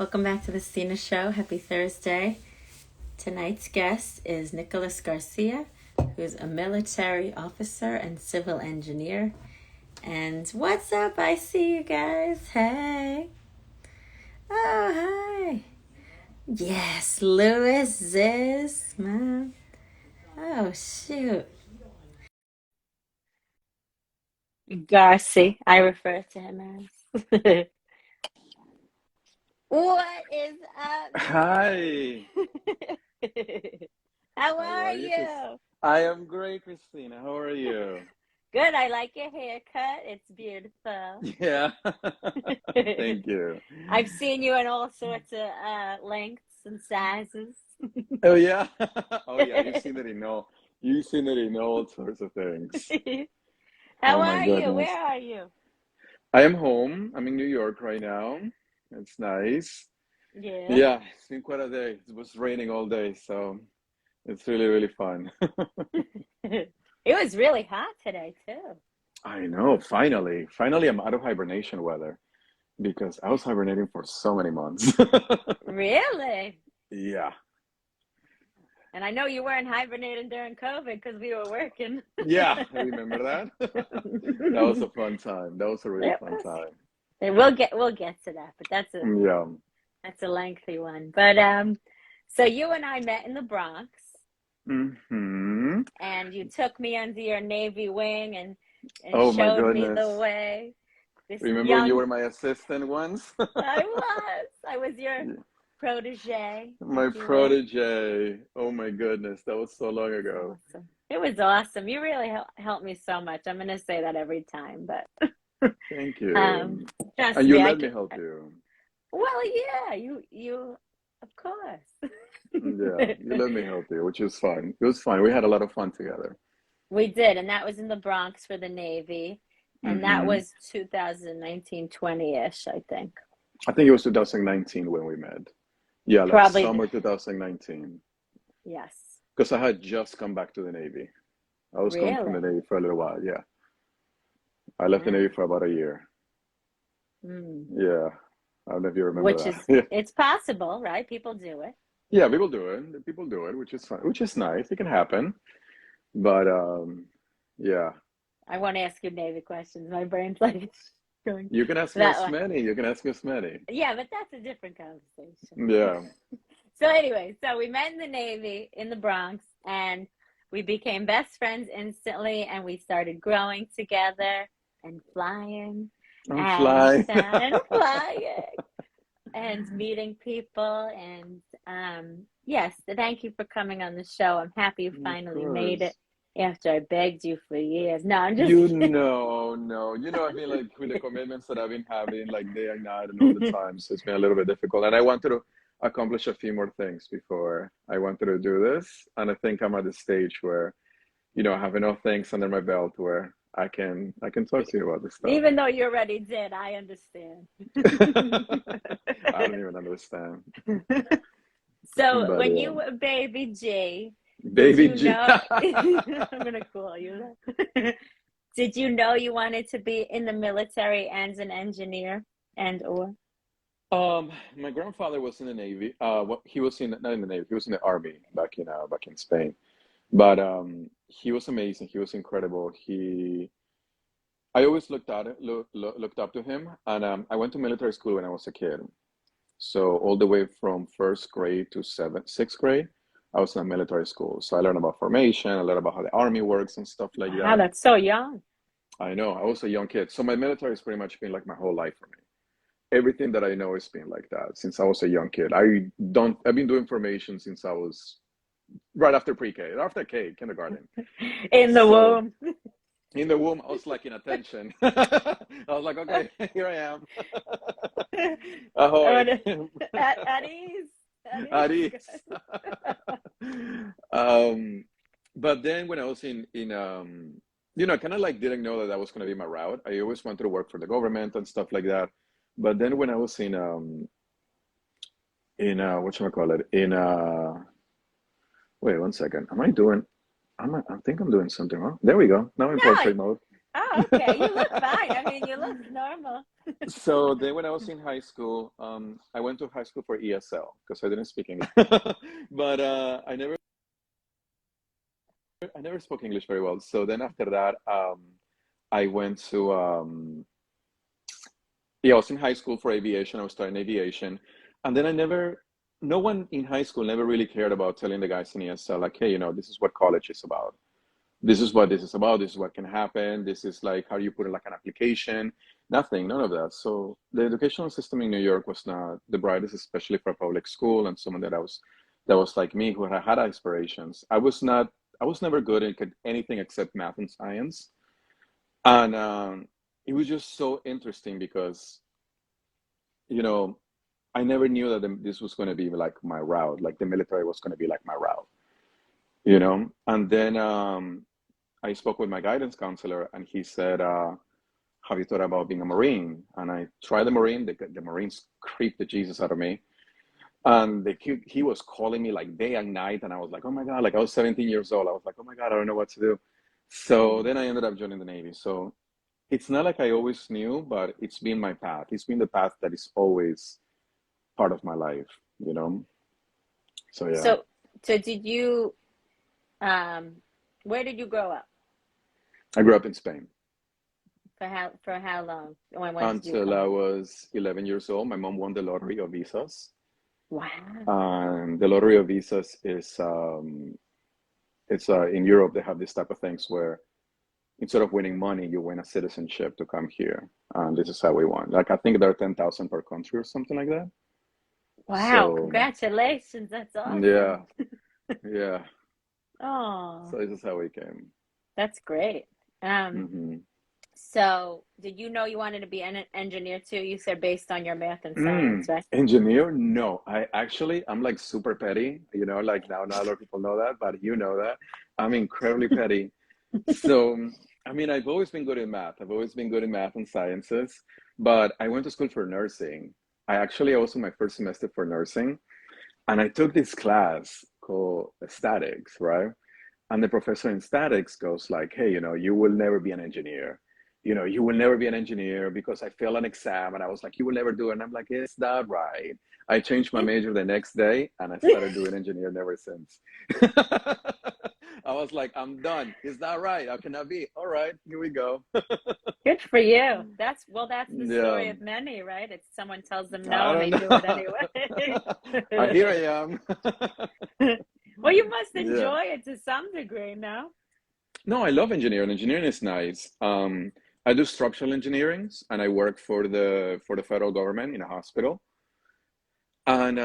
Welcome back to the Stina Show. Happy Thursday. Tonight's guest is Nicholas Garcia, who's a military officer and civil engineer. And what's up? I see you guys. Hey. Oh, hi. Yes, Louis, Ziz, man. Oh, shoot. Garcia, I refer to him as. What is up, Hi. Nick? How How are are you, Chris? you? I am great, Christina. How are you? Good. I like your haircut. It's beautiful. Yeah. Thank you. I've seen you in all sorts of lengths and sizes. Oh yeah. Oh yeah. You've seen it in all sorts of things. How Oh my are you? goodness. Where are you? I am home. I'm in New York right now. It's nice. Yeah. Yeah, it's been quite a day. It was raining all day, so it's really, really fun. It was really hot today too. I know. Finally, I'm out of hibernation weather because I was hibernating for so many months. Really? Yeah. And I know you weren't hibernating during COVID because we were working. Yeah, remember that? That was a fun time. That was a really It fun was. time. We'll get to that, but Yeah. that's a lengthy one. But so you and I met in the Bronx, Hmm. and you took me under your Navy wing and Oh my showed me goodness. the way. This Remember when you young were my assistant once? I was your protege, if My you will. protege. Oh my goodness, that was so long It's ago. awesome. It was awesome. You really helped me so much. I'm gonna say that every time, but Thank um, you. trust And you me, let me help you. well, yeah, you, of course. Yeah, you let me help you, which was fun. It was fun. We had a lot of fun together. We did, and that was in the Bronx for the Navy, and that Hmm. was 2019, 20-ish, I think. I think it was 2019 when we met. Yeah, like Probably, summer 2019. yes. Because I had just come back to the Navy. I was gone from the Really? Navy for a little while. Yeah. I left the Wow. Navy for about a year. Mm. Yeah. I don't know if you Which remember is, that. it's possible, right? People do it. Yeah, people do it. People do it, which is fun, which is nice. It can happen. But yeah. I want to ask you Navy questions. My brain's like going You can ask me that as way. many. You can ask me as many. Yeah, but that's a different conversation. Yeah. So anyway, so we met in the Navy in the Bronx, and we became best friends instantly, and we started growing together and flying I'm and flying. flying and meeting people. And yes, thank you for coming on the show. I'm happy you Of finally made it course. after I begged you for years. No, I'm just You kidding. know, no. I've been like with the commitments that I've been having like day and night and all the time. So it's been a little bit difficult. And I wanted to accomplish a few more things before I wanted to do this. And I think I'm at the stage where, I have enough things under my belt where I can talk to you about this stuff. Even though you already did, I understand. I don't even understand. So But when yeah. you were baby G, did Baby you G. know? I'm gonna call you that. Did you know you wanted to be in the military as an engineer and or? My grandfather was in the Navy. He was not in the Navy. He was in the Army back in Spain. But he was amazing. He was incredible. I always looked up to him, and I went to military school when I was a kid. So all the way from first grade to sixth grade, I was in a military school. So I learned about formation, I learned about how the army works and stuff like Wow, that. that's so young. I know I was a young kid, so my military has pretty much been like my whole life for me. Everything that I know has been like that since I was a young kid. I've been doing formation since I was right after pre-K, after K, kindergarten. In the So womb. in the womb, I was like in attention. I was like, okay, here I am. Ahoy. At, at ease. At At ease. ease. um, but then when I was I kind of like didn't know that that was going to be my route. I always wanted to work for the government and stuff like that. But then when I was whatchamacallit, wait one second. I think I'm doing something wrong. There we go. Now I'm No. portrait mode. Oh, Oh, okay. You look fine. I mean, you look normal. So then when I was in high school, I went to high school for ESL because I didn't speak English. But I never spoke English very well. So then after that, I went to yeah, I was in high school for aviation. I was studying aviation, and then no one in high school never really cared about telling the guys in ESL like, hey, this is what college is about. This is what this is about. This is what can happen. This is like how you put in like an application. Nothing, none of that. So the educational system in New York was not the brightest, especially for a public school and someone that was like me who had aspirations. I was never good at anything except math and science. And it was just so interesting because, you know, I never knew that this was going to be like my route, like the military was going to be like my route. And then I spoke with my guidance counselor and he said, have you thought about being a Marine? And I tried the Marine, the Marines creeped the Jesus out of me. And he was calling me like day and night. And I was like, oh my God, like I was 17 years old. I was like, oh my God, I don't know what to do. So then I ended up joining the Navy. So it's not like I always knew, but it's been my path. It's been the path that is always part of my life. So yeah. So did you, where did you grow up? I grew up in Spain. For how long? When did you Until come? I was 11 years old. My mom won the lottery of visas. Wow. And the lottery of visas is, it's in Europe, they have this type of things where instead of winning money, you win a citizenship to come here. And this is how we won. Like, I think there are 10,000 per country or something like that. Wow, So, congratulations. That's awesome. yeah, yeah. Oh, So this is how we came. that's great. Hmm. So did you know you wanted to be an engineer too? You said based on your math and science, right? Engineer? No, I'm like super petty, like now not a lot of people know that, but you know that. I'm incredibly petty. So, I mean, I've always been good in math. I've always been good in math and sciences, but I went to school for nursing. I was in my first semester for nursing, and I took this class called statics, right? And the professor in statics goes like, hey, you will never be an engineer. You will never be an engineer because I failed an exam. And I was like, you will never do it. And I'm like, is that right? I changed my major the next day and I started doing engineering ever since. I was like, I'm done. Is that right? How can I be? All right, here we go. Good for you. That's the Yeah, story of many, right? It's someone tells them I no and don't they do it know. anyway. Here I am. Well, you must Yeah. enjoy it to some degree, no? No, I love engineering. Engineering is nice. I do structural engineering, and I work for the federal government in a hospital, and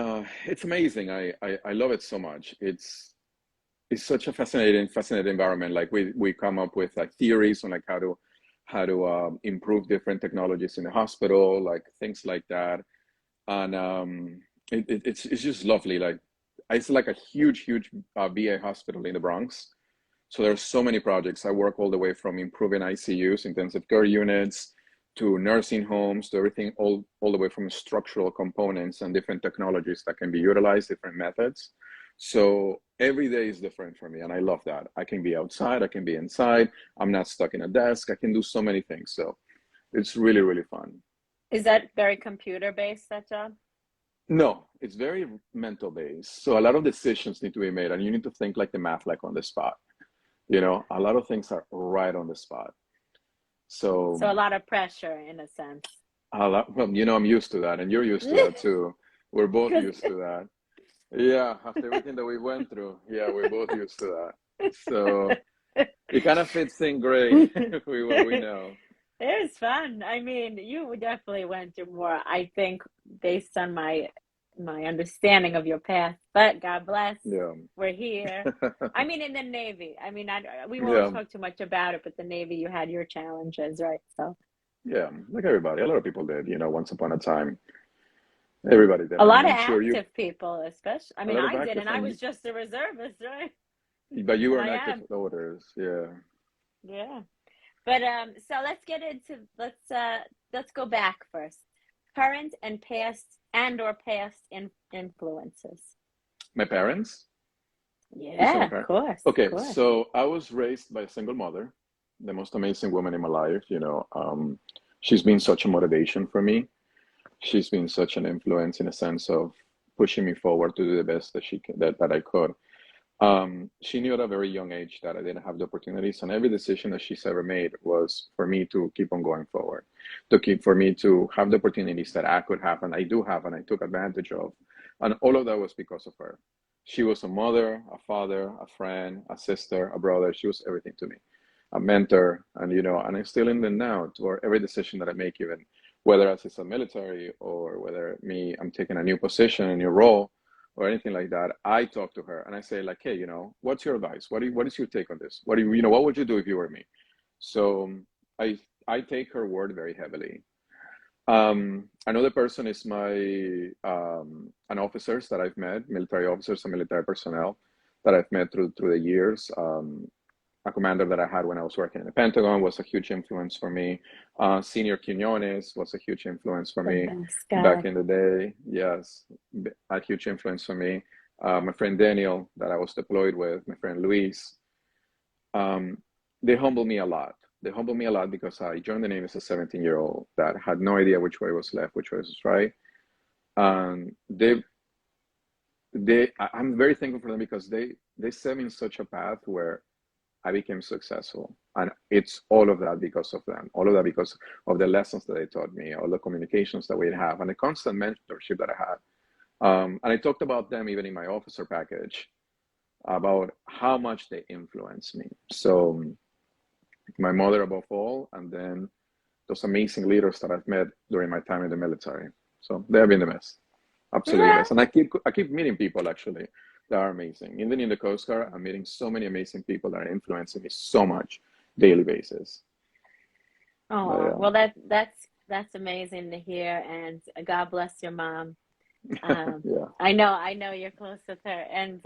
it's amazing. I love it so much. It's such a fascinating environment. Like we come up with like theories on like how to improve different technologies in the hospital, like things like that, and it's just lovely. Like it's like a huge VA hospital in the Bronx. So there's so many projects. I work all the way from improving ICUs, intensive care units, to nursing homes, to everything, all the way from structural components and different technologies that can be utilized, different methods. So every day is different for me, and I love that. I can be outside, I can be inside. I'm not stuck in a desk. I can do so many things. So it's really fun. Is that very computer based, that job? No, it's very mental based. So a lot of decisions need to be made, and you need to think like the math, like on the spot. A lot of things are right on the spot. So So a lot of pressure in a sense. well, I'm used to that, and you're used to that too. We're both Because used to that. Yeah, after everything that we went through, yeah, we're both used to that. So it kind of fits in great with what we know. it was fun. I mean, you definitely went through more, I think, based on my understanding of your past. But God bless, Yeah. we're here. I mean, in the Navy. I mean, we won't Yeah. talk too much about it, but the Navy, you had your challenges, right? So Yeah. Like everybody. A lot of people did, once upon a time. Everybody did. a lot of I'm sure active people, especially. I a mean, lot of I did, active, and I was just a reservist, right? but you were And an I active am, orders. Yeah. yeah. But so let's go back first. Current and past influences. My parents? You said Yeah, my of parents? course, of Okay, course. so I was raised by a single mother. the most amazing woman in my life. She's been such a motivation for me. She's been such an influence in a sense of pushing me forward to do the best that I could. She knew at a very young age that I didn't have the opportunities, and every decision that she's ever made was for me to keep on going forward, for me to have the opportunities that I could have, and I do have, and I took advantage of. And all of that was because of her. She was a mother, a father, a friend, a sister, a brother. She was everything to me, a mentor, and I'm still in the now to every decision that I make, even whether as it's a military or whether I'm taking a new position, a new role, or anything like that. I talk to her and I say like, hey, what's your advice? What is your take on this? What would you do if you were me? So I take her word very heavily. Another person is an officers that I've met, military officers and military personnel that I've met through the years. A commander that I had when I was working in the Pentagon was a huge influence for me. Senior Quinones was a huge influence for me back in the day. Yes, a huge influence for me. My friend Daniel that I was deployed with, my friend Luis, they humble me a lot. They humble me a lot because I joined the Navy as a 17-year-old that had no idea which way was left, which way was right. And I'm very thankful for them because they set me in such a path where I became successful. And it's all of that because of them, all of that because of the lessons that they taught me, all the communications that we'd have, and the constant mentorship that I had. And I talked about them even in my officer package, about how much they influenced me. So my mother above all, and then those amazing leaders that I've met during my time in the military. So they have been the best, absolutely best. And I keep meeting people actually that are amazing. Even in the Coast Guard, I'm meeting so many amazing people that are influencing me so much daily basis. Oh, well, that's amazing to hear, and God bless your mom. Yeah. I know you're close with her, and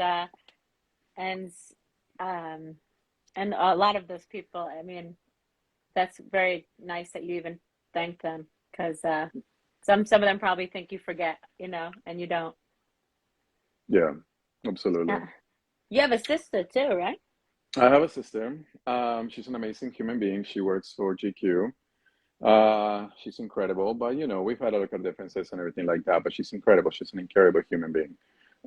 a lot of those people. I mean, that's very nice that you even thank them, because some of them probably think you forget, and you don't. Yeah, absolutely. You have a sister too, right? I have a sister. She's an amazing human being. She works for GQ. She's incredible, but we've had a lot of differences and everything like that, but she's incredible. She's an incredible human being.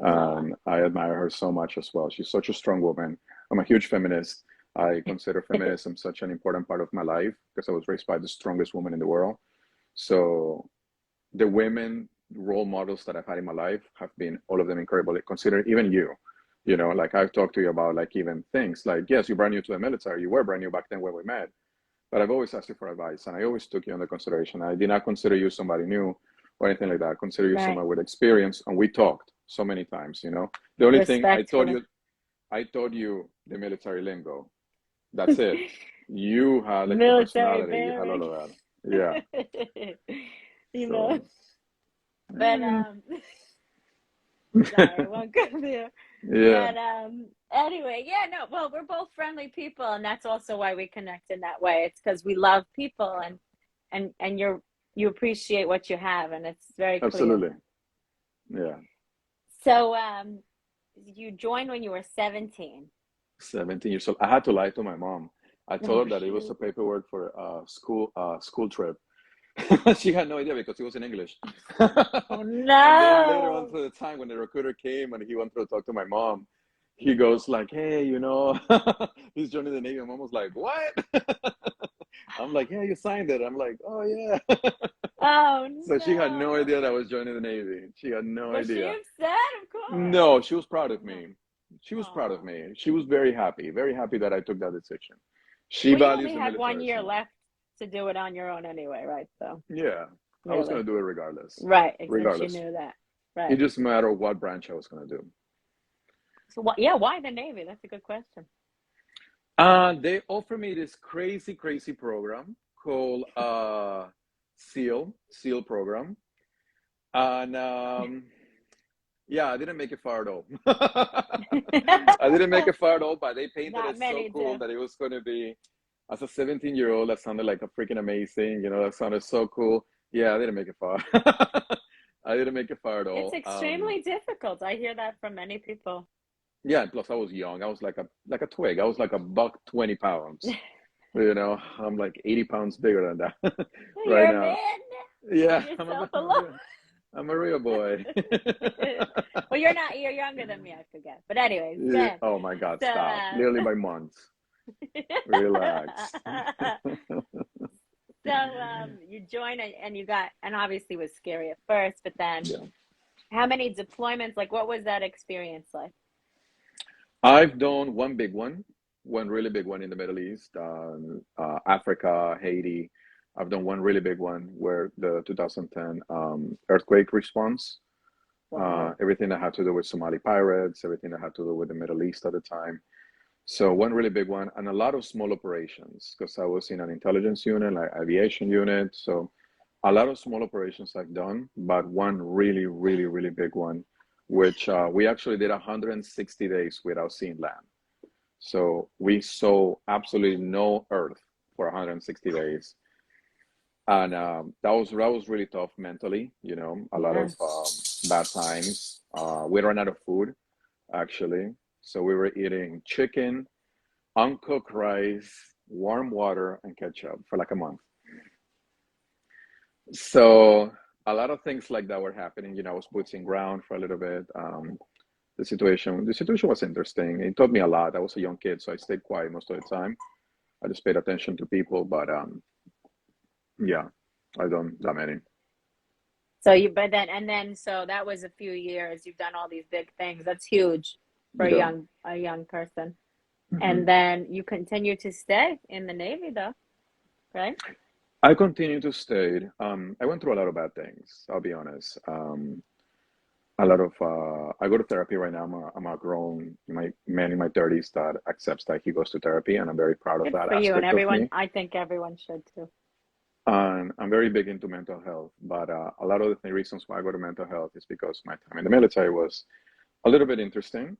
I admire her so much as well. She's such a strong woman. I'm a huge feminist. I consider feminism such an important part of my life because I was raised by the strongest woman in the world. So the women role models that I've had in my life have been all of them incredible. Consider even like I've talked to you about like even things like, yes, you're brand new to the military. You were brand new back then when we met. But I've always asked you for advice, and I always took you under consideration. I did not consider you somebody new or anything like that. I consider you someone with experience, and we talked so many times. The only thing I taught you the military lingo. That's it. You had like the personality. You had all of that. Yeah. But sorry, I won't go there. Yeah. But anyway, well, we're both friendly people, and that's also why we connect in that way. It's because we love people, and you appreciate what you have, and it's very clear. Absolutely. Yeah. So you joined when you were 17. 17 years old. I had to lie to my mom. I told her that it was a paperwork for a school trip. She had no idea because it was in English. Oh, no. And then later on through the time when the recruiter came and he wanted to talk to my mom, he goes like, hey, he's joining the Navy. And mom was like, what? I'm like, yeah, you signed it. I'm like, oh, yeah. Oh, no. So she had no idea that I was joining the Navy. She had no idea. Was she upset? Of course. No, she was proud of me. She was proud of me. She was very happy that I took that decision. She values the military. You only had 1 year left to do it on your own anyway, right? So yeah, really. I was going to do it regardless. Right, exactly. She knew that. Right. It just mattered what branch I was going to do. So why the Navy? That's a good question. They offered me this crazy program called SEAL program, and yeah, I didn't make it far at all. I didn't make it far at all, but they painted it so cool that it was going to be, as a 17-year-old, that sounded like a freaking amazing, that sounded so cool. Yeah, I didn't make it far. I didn't make it far at all. It's extremely difficult. I hear that from many people. Yeah, plus I was young. I was like a twig. I was like a buck 20 pounds. You know, I'm like 80 pounds bigger than that right You're a now. man. Yeah, Leave I'm yourself a, alone. I'm a real boy. Well, you're not. You're younger than me. I forget. But anyways, Yeah. good. Oh my God, So, stop. Literally by months. Relax. so you joined and you got, and obviously it was scary at first, but then Yeah. how many deployments? Like, what was that experience like? I've done one big one really big one in the Middle East, Africa, Haiti. I've done one really big one where the 2010 earthquake response, Wow. everything that had to do with Somali pirates, everything that had to do with the Middle East at the time. So one really big one, and a lot of small operations because I was in an intelligence unit, like aviation unit. So a lot of small operations I've done, but one really, really, really big one, which we actually did 160 days without seeing land. So we saw absolutely no Earth for 160 days, and that was really tough mentally. You know, a lot Yeah. of bad times. We ran out of food actually, so we were eating chicken, uncooked rice, warm water, and ketchup for like a month. So a lot of things like that were happening. You know, I was boots in ground for a little bit. The situation was interesting. It taught me a lot. I was a young kid, so I stayed quiet most of the time. I just paid attention to people, but yeah, I don't that many. So you, but then, and then, so that was a few years. You've done all these big things. That's huge for Yeah. a young person. Hmm. And then you continue to stay in the Navy, though, right? I continue to stay. I went through a lot of bad things. I'll be honest. A lot of I go to therapy right now. I'm a grown my man in my 30s that accepts that he goes to therapy, and I'm very proud of Good that for you. And aspect of everyone, me. I think everyone should too. And I'm very big into mental health, but a lot of the reasons why I go to mental health is because my time in the military was a little bit interesting,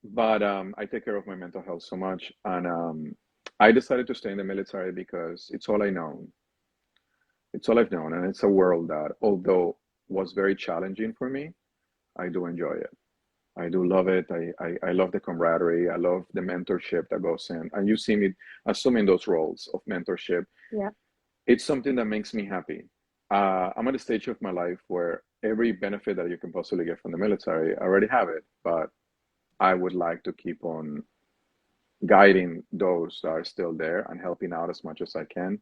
but I take care of my mental health so much, and I decided to stay in the military because it's all I know. It's all I've known, and it's a world that, although was very challenging for me, I do enjoy it. I do love it. I love the camaraderie. I love the mentorship that goes in. And you see me assuming those roles of mentorship. Yeah. It's something that makes me happy. I'm at a stage of my life where every benefit that you can possibly get from the military, I already have it, but I would like to keep on guiding those that are still there and helping out as much as I can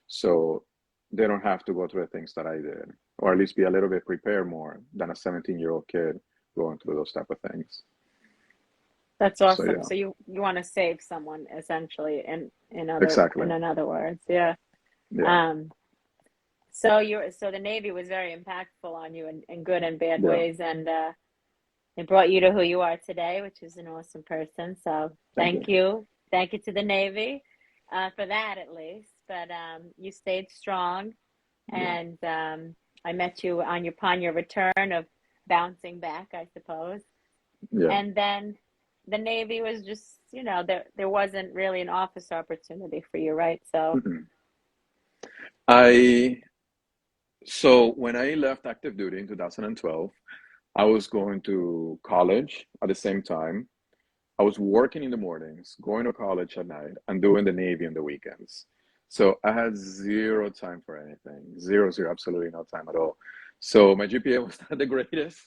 so they don't have to go through the things that I did, or at least be a little bit prepared more than a 17-year-old kid going through those type of things. That's So awesome. yeah, So you want to save someone essentially exactly. in other words. Yeah. Yeah, Um, so so the Navy was very impactful on you in good and bad yeah. ways, and it brought you to who you are today, which is an awesome person. So Thank you. thank you to the Navy for that at least. But you stayed strong, Yeah, and I met you upon your return of bouncing back, I suppose. yeah. And then the Navy was just, there wasn't really an office opportunity for you, right? So Mm-mm. I so when I left active duty in 2012, I was going to college at the same time. I was working in the mornings, going to college at night, and doing the Navy on the weekends. So I had zero time for anything. Zero, zero, absolutely no time at all. So my GPA was not the greatest,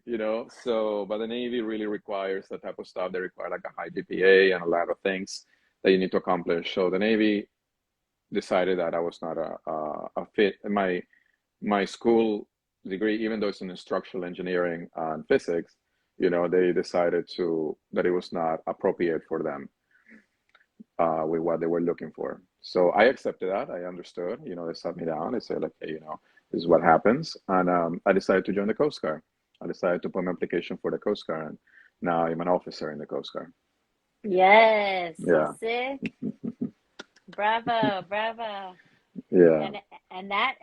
you know. So, but the Navy really requires that type of stuff. They require like a high GPA and a lot of things that you need to accomplish. So the Navy decided that I was not a fit. My school degree, even though it's in structural engineering and physics, you know, they decided to that it was not appropriate for them with what they were looking for. So I accepted that. I understood. You know, they sat me down. They said, like, hey, you know, this is what happens, and I decided to join the Coast Guard. I decided to put my application for the Coast Guard, and now I'm an officer in the Coast Guard. yes, you Yeah, see, bravo, bravo, yeah. and and that.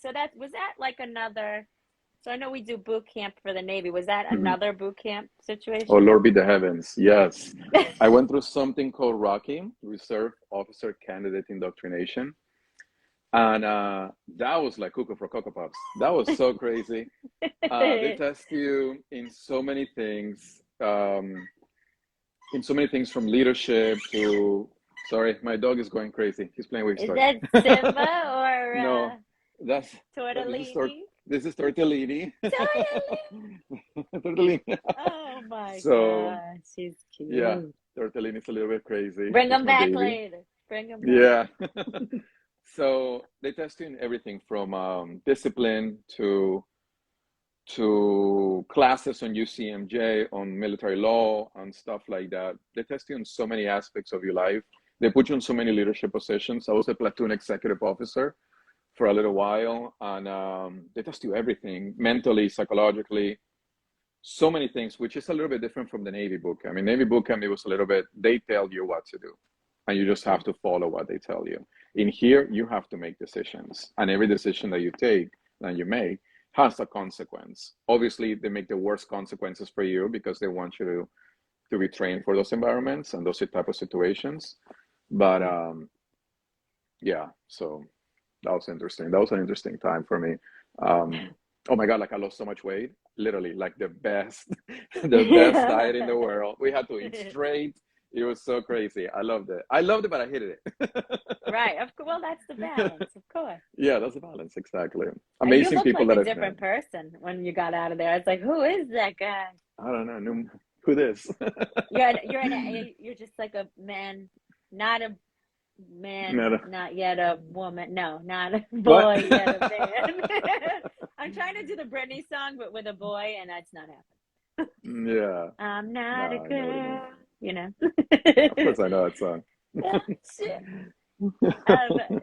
So that was that like another. So I know we do boot camp for the Navy. Was that Mhm. another boot camp Oh, situation? Lord be the heavens. Yes. I went through something called Rocky, Reserve Officer Candidate Indoctrination. And that was like cuckoo for Cocoa Puffs. That was so crazy. They test you in so many things from leadership to Sorry, my dog is going crazy. He's playing with his Is toy. that Simba or No, that's Tortellini? this is tortellini. Tortellini. Tortellini. Oh my So God, she's yeah, cute. tortellini is a little bit crazy. Bring It's them my back baby. later. Bring them back. Yeah. So they test you in everything from discipline to classes on UCMJ, on military law, on stuff like that. They test you on so many aspects of your life. They put you in so many leadership positions. I was a platoon executive officer for a little while, and they test you everything mentally, psychologically, so many things, which is a little bit different from the Navy boot camp. In Navy boot camp, it was a little bit, they tell you what to do, and you just have to follow what they tell you. In here, you have to make decisions, and every decision that you take, that you make, has a consequence. Obviously, they make the worst consequences for you because they want you to be trained for those environments and those type of situations. But yeah, so that was interesting. That was an interesting time for me. Oh my God, like I lost so much weight. Literally, like the best, the best diet in the world. We had to eat straight. It was so crazy. I loved it. I loved it, but I hated it. Right. Well, that's the balance, of course. Yeah, that's the balance, exactly. You Amazing looked people like that a I've met. different person when you got out of there. It's like, who is that guy? I don't know, who this? You're just like a man, not a man, No, not yet a woman. No, not a what? boy, yet a man. I'm trying to do the Britney song, but with a boy, and that's not happening. Yeah, I'm not a no, I know what you mean. girl, you know. Of course, I know that song. Shit. Um,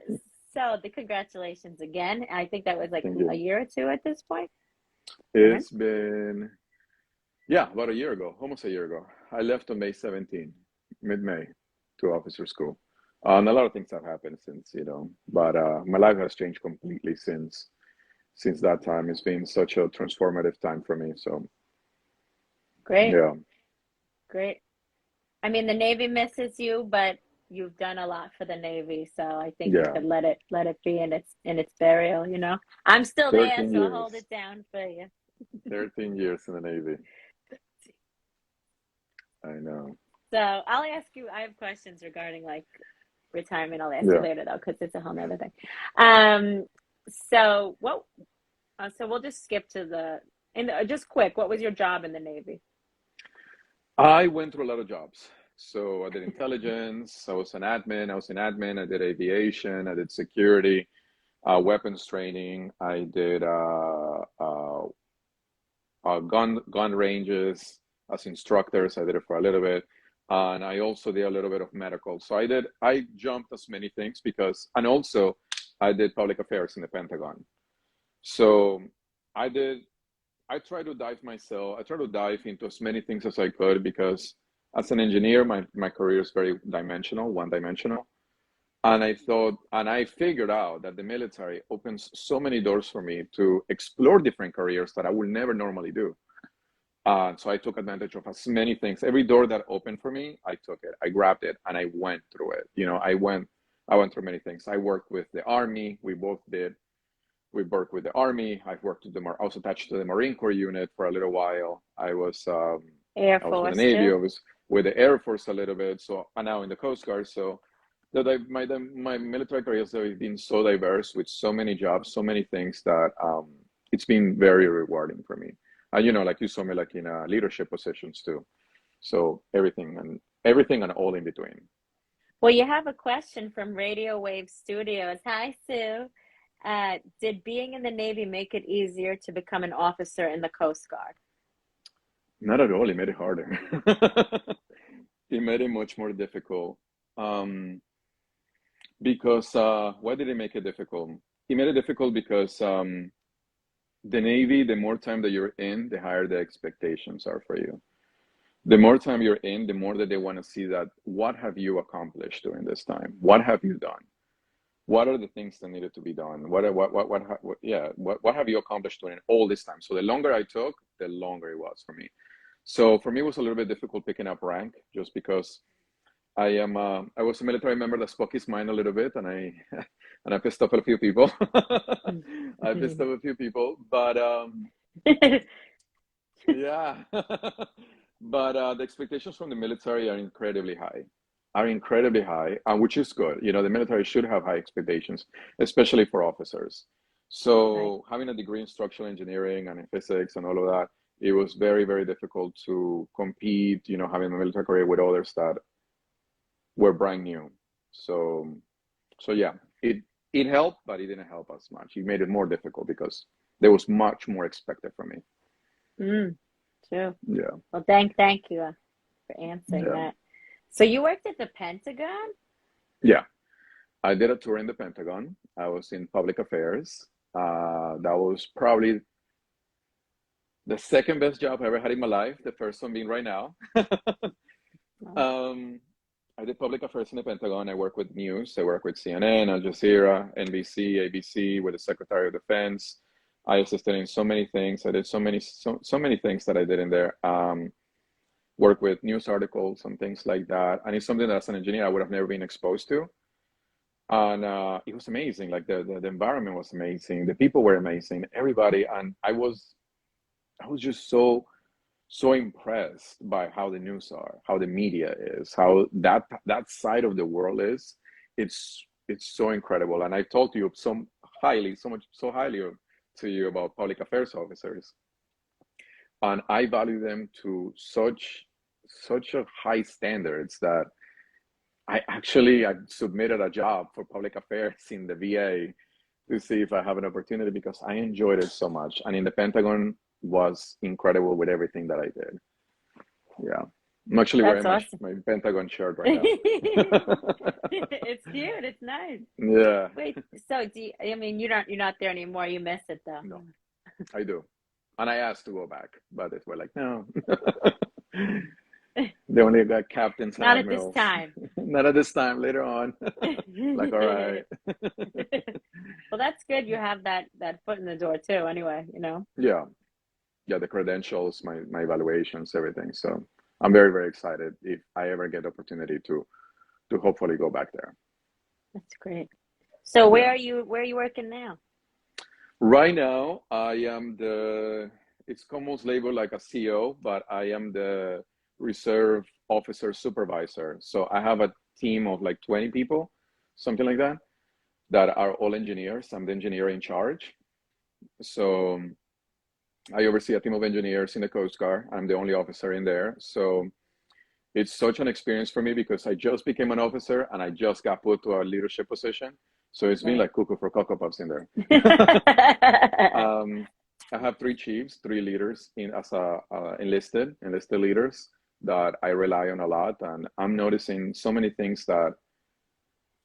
so the congratulations again. I think that was like Thank a you. year or two at this point. It's been, yeah, about a year ago, almost a year ago. I left on May 17, mid-May, to officer school. And a lot of things have happened since, but my life has changed completely since that time. It's been such a transformative time for me. So, Great, yeah, great. I mean, the Navy misses you, but you've done a lot for the Navy, so I think you yeah, could let it be in its burial, you know. I'm still there, 13 so I'll hold years, it down for you. 13 years in the Navy. I know. So I'll ask you, I have questions regarding like retirement. I'll ask you Yeah. later though, because it's a whole nother thing. Um, so what so we'll just skip to just quick, what was your job in the Navy? I went through a lot of jobs. So I did intelligence, I was an admin, I was in admin, I did aviation, I did security, weapons training, I did gun ranges as instructors. I did it for a little bit, and I also did a little bit of medical. So I jumped as many things because, and also I did public affairs in the Pentagon. So I did. I try to dive into as many things as I could because as an engineer, my career is very dimensional, one dimensional. And I figured out that the military opens so many doors for me to explore different careers that I would never normally do. So I took advantage of as many things. Every door that opened for me, I took it, I grabbed it, and I went through it. I went through many things. I worked with the Army. We both did. We worked with the Army. I've worked with I was attached to the Marine Corps unit for a little while. Air I was with the Force Navy. I too. was with the Air Force a little bit. So I'm now in the Coast Guard. So that my military career has been so diverse with so many jobs, so many things that it's been very rewarding for me. Like you saw me like in leadership positions too. So everything and all in between. Well, you have a question from Radio Wave Studios. Hi, Sue. Did being in the Navy make it easier to become an officer in the Coast Guard? Not at all. It made it harder. It made it much more difficult. Because why did it make it difficult? It made it difficult because the Navy, the more time that you're in, the higher the expectations are for you. The more time you're in, the more that they want to see that what have you accomplished during this time? What have you done? What are the things that needed to be done? What have you accomplished during all this time? So the longer I took, the longer it was for me. So for me, it was a little bit difficult picking up rank just because I was a military member that spoke his mind a little bit, and I pissed off a few people. I pissed off a few people, but yeah. But the expectations from the military are incredibly high. are incredibly high, which is good. You know, the military should have high expectations, especially for officers. Right. So having a degree in structural engineering and in physics and all of that, it was very, very difficult to compete, you know, having a military career with others that were brand new. So, so yeah, it helped, but it didn't help us much. It made it more difficult because there was much more expected from me. Mm, true. Yeah, Well, thank you for answering yeah, that. So you worked at the Pentagon? yeah. I did a tour in the Pentagon. I was in public affairs. That was probably the second best job I ever had in my life. The first one being right now. No. um, I did public affairs in the Pentagon. I work with news. I work with CNN, Al Jazeera, NBC, ABC, with the Secretary of Defense. I assisted in so many things. I did so many things that I did in there. Work with news articles and things like that. And it's something that as an engineer I would have never been exposed to. And it was amazing. Like the environment was amazing. The people were amazing. Everybody, and I was just so impressed by how the news are, how the media is, how that side of the world is. It's so incredible. And I told you so highly to you about public affairs officers, and I value them to such a high standards that I submitted a job for public affairs in the VA to see if I have an opportunity because I enjoyed it so much. And in the Pentagon was incredible with everything that I did. Yeah. I'm actually That's wearing awesome. my Pentagon shirt right now. It's cute. It's nice. Yeah. Wait, so I mean, you're not there anymore. You miss it though. No, I do. And I asked to go back, but they were like, no. They only got captains and Not at this admirals. time. Not at this time, later on. Like, all right. Well, that's good. You have that foot in the door too. Anyway, you know. Yeah. Yeah, the credentials, my evaluations, everything. So I'm very, very excited if I ever get the opportunity to hopefully go back there. That's great. So Yeah. where are you working now? Right now, it's almost labeled like a CEO, but I am the reserve officer supervisor. So I have a team of like 20 people, something like that, that are all engineers. I'm the engineer in charge. So I oversee a team of engineers in the Coast Guard. I'm the only officer in there. So it's such an experience for me because I just became an officer and I just got put to a leadership position. So it's been Right. like cuckoo for Cocoa Puffs in there. um, I have three chiefs, three leaders in as enlisted leaders that I rely on a lot, and I'm noticing so many things that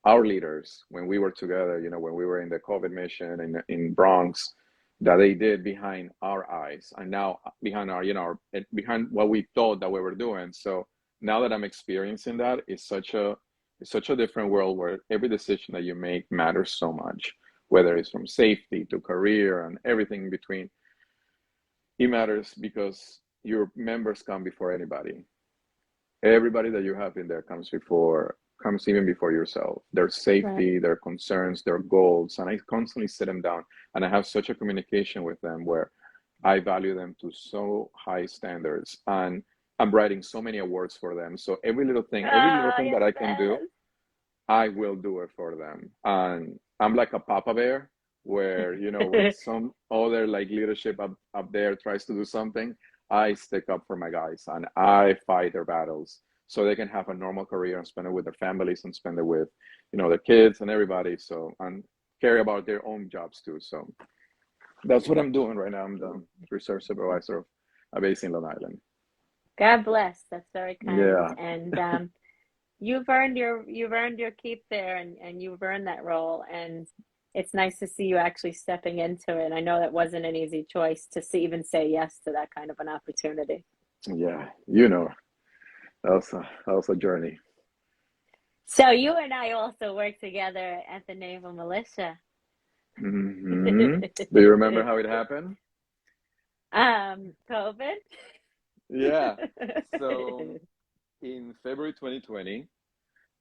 our leaders, when we were together, you know, when we were in the COVID mission in Bronx, that they did behind our eyes, and now behind our, you know, behind what we thought that we were doing. So now that I'm experiencing that, it's such a different world where every decision that you make matters so much, whether it's from safety to career and everything in between. It matters because your members come before anybody. Everybody that you have in there comes even before yourself. Their Right. safety, their concerns, their goals, and I constantly sit them down, and I have such a communication with them where I value them to so high standards, and I'm writing so many awards for them. So every little Oh, thing you're that the I can do, best. I will do it for them. And I'm like a papa bear where, you know, when some other like leadership up there tries to do something, I stick up for my guys and I fight their battles so they can have a normal career and spend it with their families and spend it with, you know, their kids and everybody. So, and care about their own jobs too. So that's what I'm doing right now. I'm the research supervisor of a base in Long Island. God bless. That's very kind. Yeah. And you've earned your keep there, and you've earned that role. And it's nice to see you actually stepping into it. I know that wasn't an easy choice to even say yes to that kind of an opportunity. Yeah. You know, that was a journey. So you and I also worked together at the Naval Militia. Hmm. Do you remember how it happened? COVID. Yeah. So in February 2020,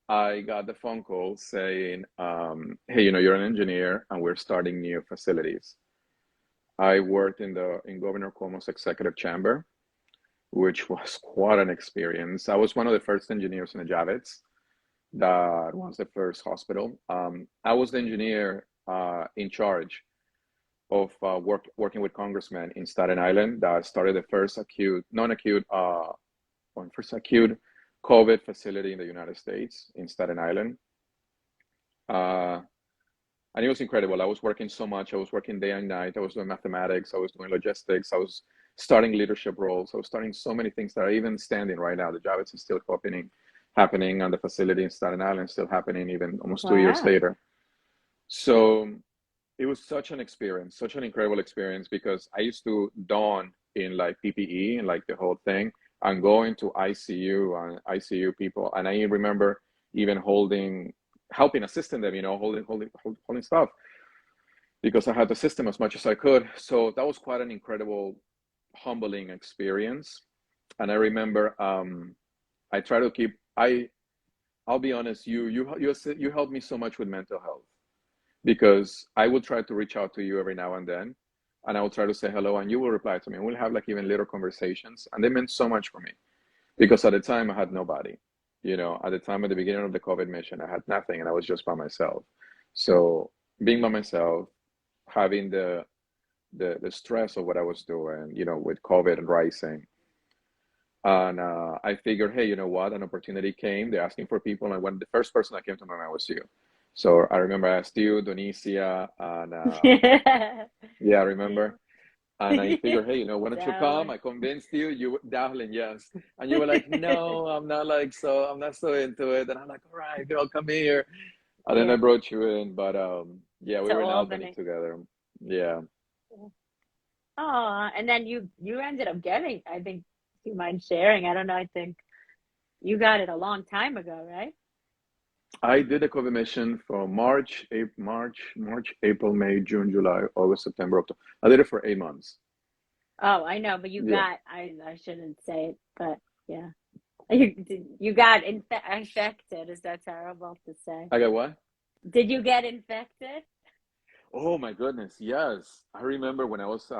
I got the phone call saying, "Hey, you know, you're an engineer, and we're starting new facilities." I worked in Governor Cuomo's executive chamber, which was quite an experience. I was one of the first engineers in the Javits. that was the first hospital. I was the engineer in charge of working with congressmen in Staten Island that started the first first acute COVID facility in the United States in Staten Island. Uh, and it was incredible. I was working so much. I was working day and night. I was doing mathematics. I was doing logistics. I was starting leadership roles. I was starting so many things that are even standing right now. The job is still happening on the facility in Staten Island, still happening even almost 2 years Wow. later. So it was such an experience, such an incredible experience because I used to don in like PPE and like the whole thing and going to ICU and ICU people. And I remember even helping, assisting them, holding stuff because I had to assist them as much as I could. So that was quite an incredible, humbling experience. And I remember I try to I'll be honest, you helped me so much with mental health because I will try to reach out to you every now and then, and I will try to say hello, and you will reply to me. We'll have like even little conversations, and they meant so much for me because at the time I had nobody. At the time at the beginning of the COVID mission, I had nothing, and I was just by myself. So being by myself, having the stress of what I was doing, with COVID and rising, and I figured, hey, you know what? An opportunity came. They're asking for people, and when the first person that came to my mind was you. So I remember I asked you, Donicia, and yeah, I remember. And I figured, hey, why don't you come? Darling. I convinced you. Darling, yes. And you were like, no, I'm not so into it. And I'm like, all right, girl, come here. And then I Yeah. brought you in. But yeah, we To were in Albany Albany. together. Yeah. Oh, and then you ended up getting, I think, do you mind sharing? I don't know. I think you got it a long time ago, right? I did a COVID mission for March, April, May, June, July, August, September, October. I did it for 8 months. Oh, I know, but you Yeah. got, I shouldn't say it, but yeah. You got infected. Is that terrible to say? I got what? Did you get infected? Oh my goodness, yes. I remember when I was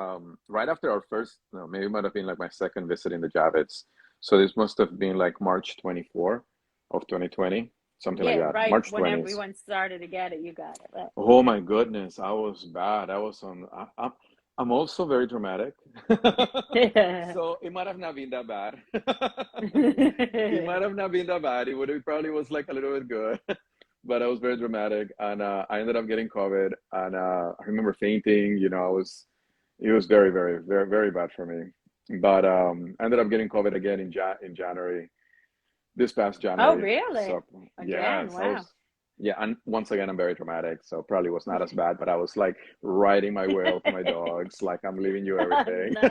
right after our first, no, maybe it might have been like my second visit in the Javits. So this must have been like March 24 of 2020, something like Yeah, that. right. March When 20th. everyone started to get it, you got it, right? Oh my goodness, I was bad. I was on. I'm also very dramatic, so it might have not been that bad. It might have not been that bad. It probably was like a little bit good, but I was very dramatic, and I ended up getting COVID, and I remember fainting. It was very, very, very, very bad for me. But I ended up getting COVID again in January, this past Oh, January. really? So Again, yes, wow. yeah, and once again, I'm very dramatic, so probably was not as bad, but I was like riding my whale to my dogs, like I'm leaving you Oh everything. no.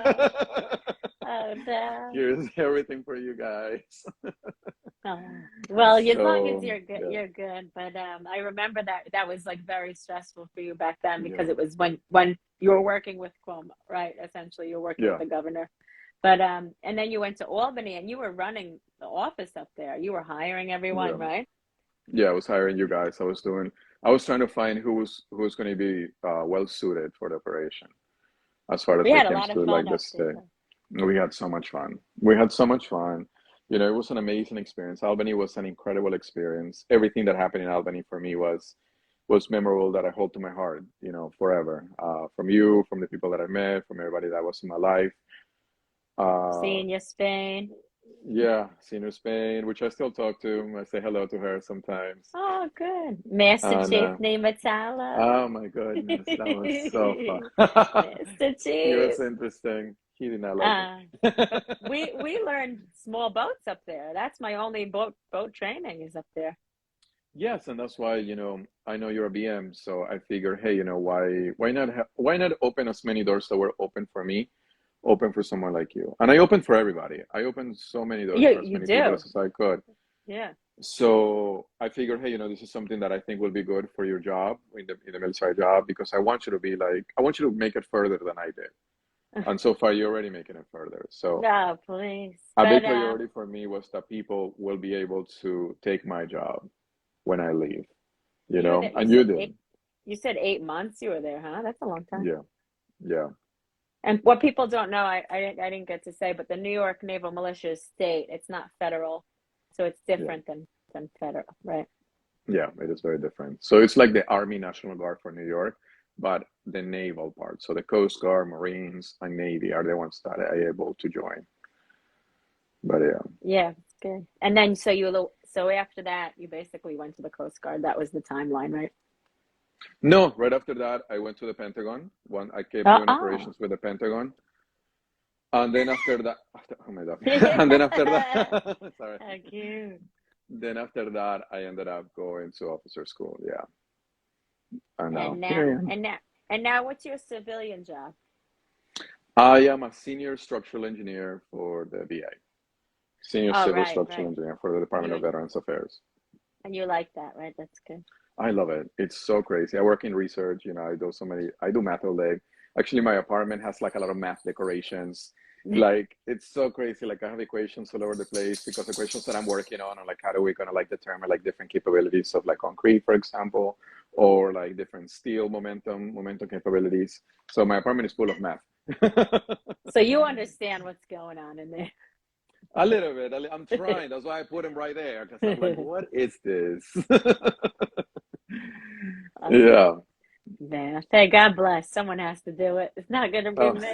Oh no. Here's everything for you guys. Oh. Well, as long as So you're good, yeah, you're good. But I remember that was like very stressful for you back then because yeah, it was when you were working with Cuomo, right? Essentially, you're working with yeah, the governor. But and then you went to Albany and you were running the office up there. You were hiring everyone, yeah, right? yeah. I was hiring you guys. I was trying to find who was going to be well suited for the operation as far as We when had it a comes lot of to like fun the up stay. there. We had so much fun. We had so much fun. It was an amazing experience. Albany was an incredible experience. Everything that happened in Albany for me was memorable that I hold to my heart, forever. From you, from the people that I met, from everybody that was in my life. Uh, Seeing you, Spain. yeah, Senior Spain, which I still talk to. I say hello to her sometimes. Oh, good. Master And Chief Nematala. oh my goodness, that was so fun. Master He Chief. was interesting. He did not like Uh, but me. we learned small boats up there. That's my only boat training is up there. Yes, and that's why, I know you're a BM, so I figure, hey, why not open as many doors that were open for me, open for someone like you. And I opened for everybody. I opened so many doors for as You many people do. as I could. Yeah. So I figured, hey, this is something that I think will be good for your job in the military job because I want you to make it further than I did. And so far you're already making it further. So No, please. a But big priority for me was that people will be able to take my job when I leave, you and you said did. 8 months you were there, huh? That's a long time. Yeah, yeah, And what people don't know, I didn't get to say, but the New York Naval Militia is state. It's not federal, so it's yeah. different than federal, right? Yeah, it is very different. So it's like the Army National Guard for New York, but the naval part. So the Coast Guard, Marines, and Navy are the ones that are able to join. But yeah. Yeah, it's good. And then so after that, you basically went to the Coast Guard. That was the timeline, right? No, right after that, I went to the Pentagon. One, I kept doing Oh. operations with the Pentagon. And then after that, oh my God. And then after that, sorry. How cute. Then after that, I ended up going to officer school. Yeah. And now And now, here I am. and now, and now, what's your civilian job? I am a senior structural engineer for the VA, senior Oh, civil right, structural right. engineer for the Department of You Veterans Affairs. and you like that, right? That's good. I love it. It's so crazy. I work in research, I do math all day. Actually, my apartment has like a lot of math decorations. Like it's so crazy. Like I have equations all over the place because equations that I'm working on like how do we gonna like determine like different capabilities of like concrete, for example, or like different steel momentum capabilities. So my apartment is full of math. So you understand what's going on in there. A little bit. I'm trying. That's why I put him right there because I'm like, what is this? Yeah. Man, hey, God bless. Someone has to do it. It's not gonna be Oh, me.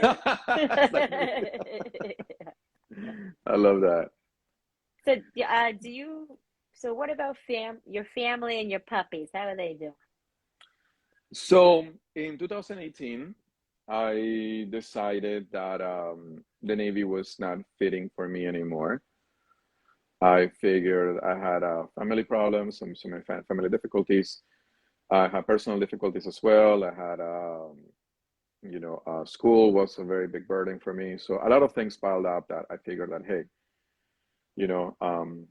I love that. So, do you? So, what about your family and your puppies? How are they doing? So in 2018, I decided that the Navy was not fitting for me anymore. I figured I had family problems, some family difficulties. I had personal difficulties as well. I had, school was a very big burden for me. So a lot of things piled up that I figured that, hey, you know, um,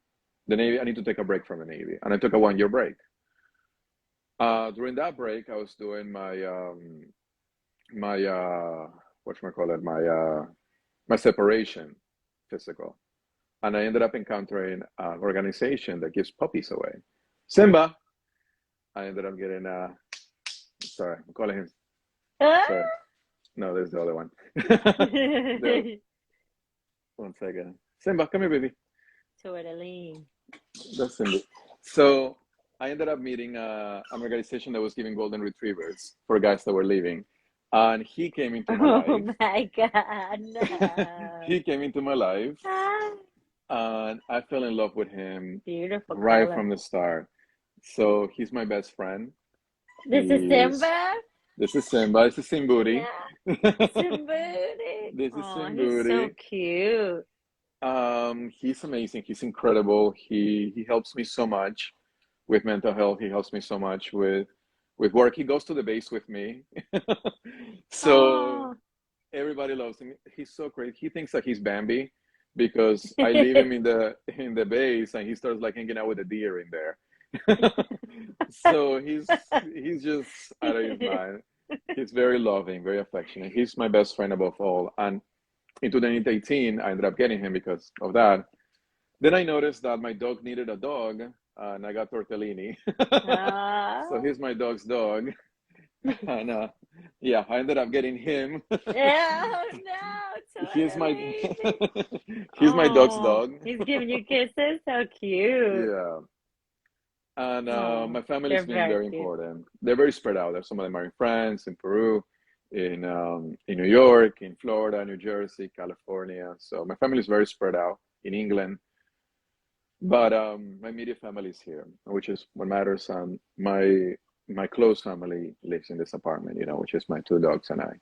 the Navy, I need to take a break from the Navy. And I took a 1 year break. During that break, I was doing my whatchamacallit, my separation physical. And I ended up encountering an organization that gives puppies away. Simba. I ended up getting sorry, I'm calling him. Sorry. No, there's the other one. One second. Simba, come here, baby. Tortellini. That's Simba. So I ended up meeting an organization that was giving golden retrievers for guys that were leaving. And he came into my Oh life. my God, no. He came into my life, Ah, and I fell in love with him beautiful right color. from the start. So he's my best friend. This is He's Simba? This is Simba. This is Simbooty. Yeah. Simbooty. This is Oh, he's so Simbooty. cute. He's amazing. He's incredible. He helps me so much with mental health. He helps me so much with work. He goes to the base with me. So Oh. everybody loves him. He's so great. He thinks that he's Bambi because I leave him in the base and he starts like hanging out with the deer in there. So he's just out of his mind. He's very loving, very affectionate. He's my best friend above all. And in 2018, I ended up getting him because of that. Then I noticed that my dog needed a dog, and I got Tortellini. So Oh. he's my dog's dog. And yeah, I ended up getting him. Oh no, He's my Tortellini. he's my dog's Oh, dog. he's giving you kisses. So cute. Yeah. And Oh, my family's they're been very very cute. important. They're very spread out. There's some of them are in France, in Peru, in New York, in Florida, New Jersey, California. So my family is very spread out in England. But my immediate family is here, which is what matters. My close family lives in this apartment, which is my two dogs and I.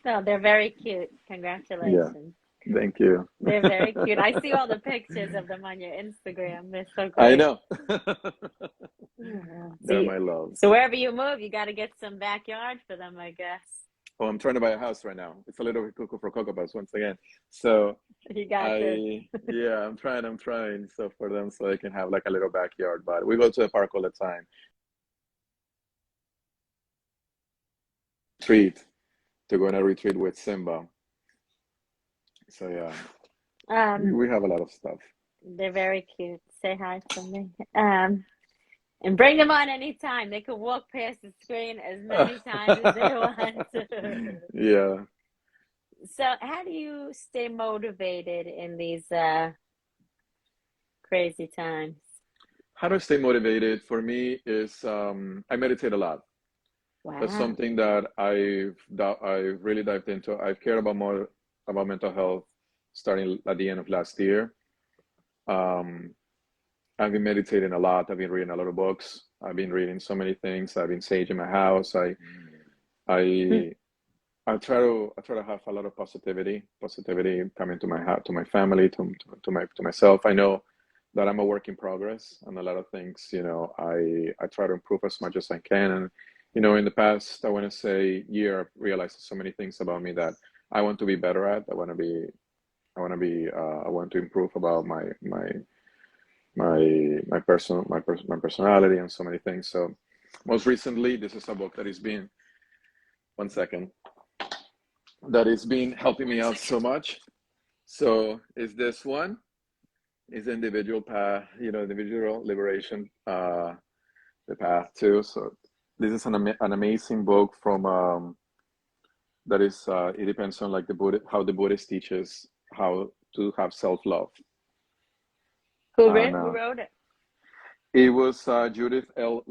No, they're very cute. Yeah, Congratulations. thank you. They're very cute. I see all the pictures of them on your Instagram. They're so I great. know. Yeah. They're my love. So wherever you move, you got to get some backyard for them, I guess. Oh, I'm trying to buy a house right now. It's a little bit cuckoo for Cocoa Puffs once again. So You got this. yeah, I'm trying. So for them, so they can have like a little backyard. But we go to the park all the time. Treat to go on a retreat with Simba. So yeah, Um, we have a lot of stuff. they're very cute. Say hi to me. And bring them on anytime. They can walk past the screen as many times as they want to. Yeah. So, how do you stay motivated in these crazy times? how do I stay motivated? For me is I meditate a lot. That's Wow. something that I've really dived into. I've cared about more about mental health starting at the end of last year. Um, I've been meditating a lot. I've been reading a lot of books. I've been reading so many things. I've been saging my house. Hmm. I I try to have a lot of positivity coming to to my family, to myself. I know that I'm a work in progress, and a lot of things, I try to improve as much as I can. And in the past, I want to say year, I've realized so many things about me that I want to be better at. I want to improve about my personality and so many things. So most recently, this is a book that has been one second that has been helping me out so much. So is this one is individual path, individual liberation, the path too. So this is an amazing book from that is it depends on like the Buddha how the Buddhist teaches how to have self-love. And Who wrote it? it was Judith L.